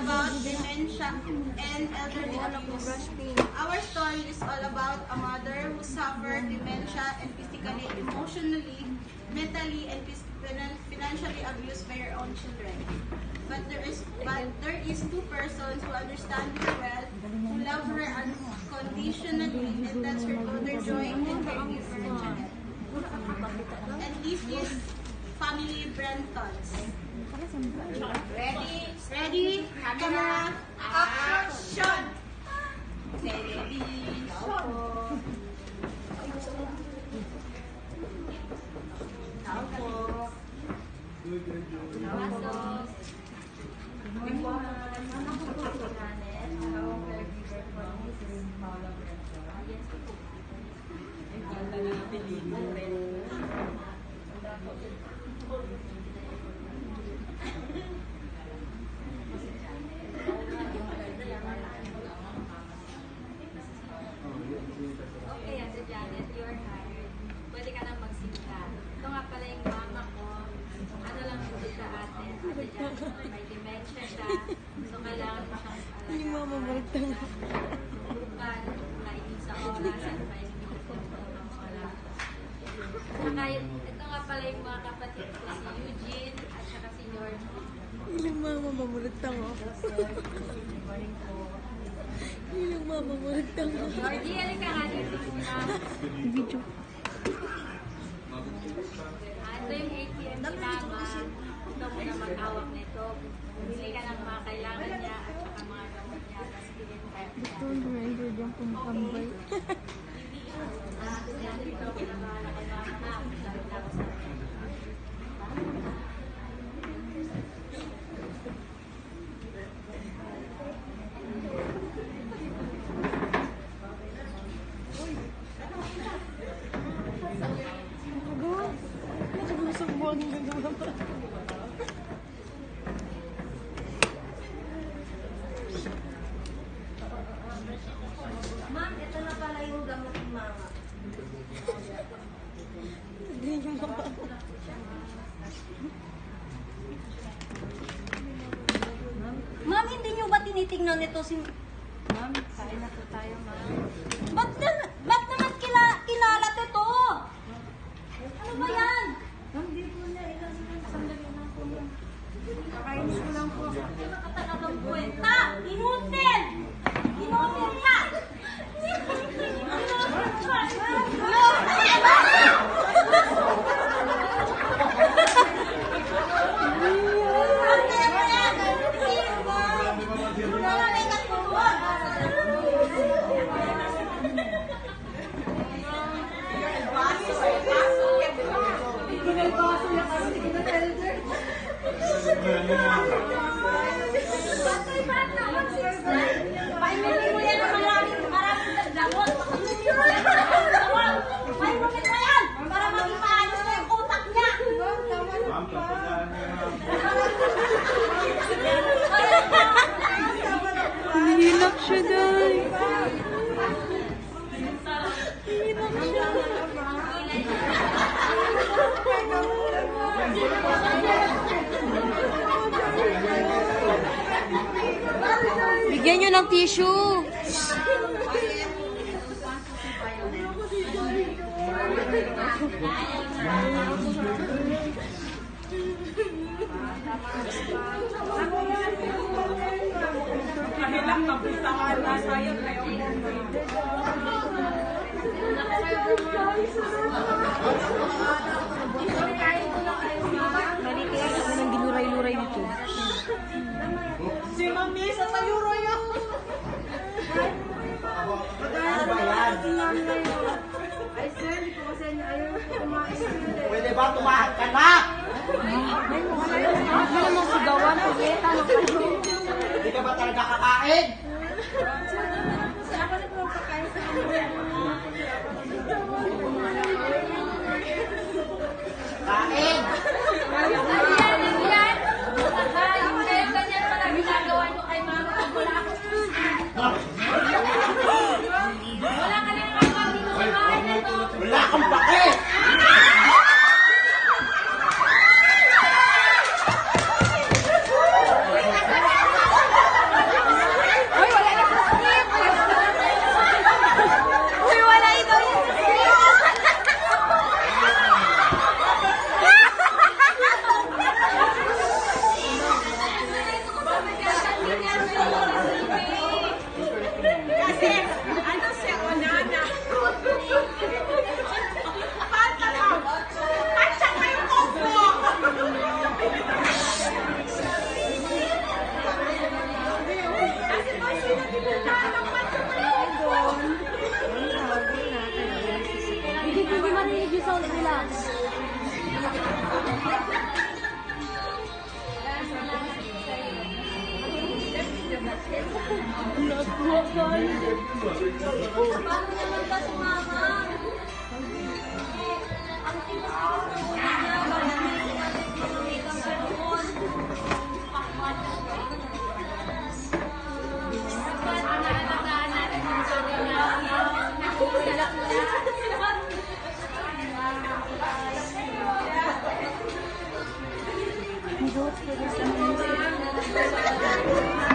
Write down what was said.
about dementia and elderly abuse. Our story is all about a mother who suffered dementia and physically, emotionally, mentally, and financially abused by her own children. But there is two persons who understand her well, who love her unconditionally, and that's her daughter Joy and caregiver Janet. And this is Family Brentons. Ready, camera, action! Television! Okay, Ate Janet, you are hired. Pwede ka nang magsimula. Ito nga pala yung mama ko. Ano lang po sa atin, Ate Janet, may dementia siya. So, kailangan mo siyang alagaan. Hindi mama magtang. Bukan, kainin sa oras at may minuto ng wala. Saka, ito nga pala yung mga kapatid ko, si Eugene at saka si Yorno. Ilang mama mamurutang ako. Ilang mama mamurutang ako. Jordi, alin ka nga dito muna. Video. Ito yung ATM ni Mama. Ito muna mag-awak nito. Bumili ka ng mga kailangan niya at saka mga gamot niya. Tapos bilhin ka. Ito ang reminder dyan kung kambay. Yan, ito pinabahala kay Mama na. Sabi tapos na. Nagusang buwan ng gagawa pa. Ma'am, ito na pala yung gamot ni Mama. Hindi yung mama. Ma'am, hindi niyo ba tinitingnan ito si... Ma'am, kain na po tayo, Ma'am. Ba't naman kinalat ito? Ano ba yan? Ma'am, di po na. Sandali lang po. Kakainin ko lang po. Ano ka talagang kwenta? Inutil! Inutil ka! Painumin mo yan ng maraming damot. Painumin mo yan para maging maayos na yung utak niya. Hinilak siya dahil. Bigyan nyo ng tissue. Malitiyak ako ng ginuray-luray dito. Si Mami sa taluro yun! Ay, sir, hindi ko kasi ayaw kumain. Pwede ba tumahak ka na? Hindi naman sigawan. Pagkita ng kayo. Hindi ka ba talaga kakain? Ako na po pagkain sa kanila. Kain! Wala kang pake! Nakuha kayo. Paano naman ka sumama? Ang tigas ko niya, bakit may sinabi ko na may ganoon? Pakmat. Naalagaan natin ang sarili natin. Nakukulak na. Ang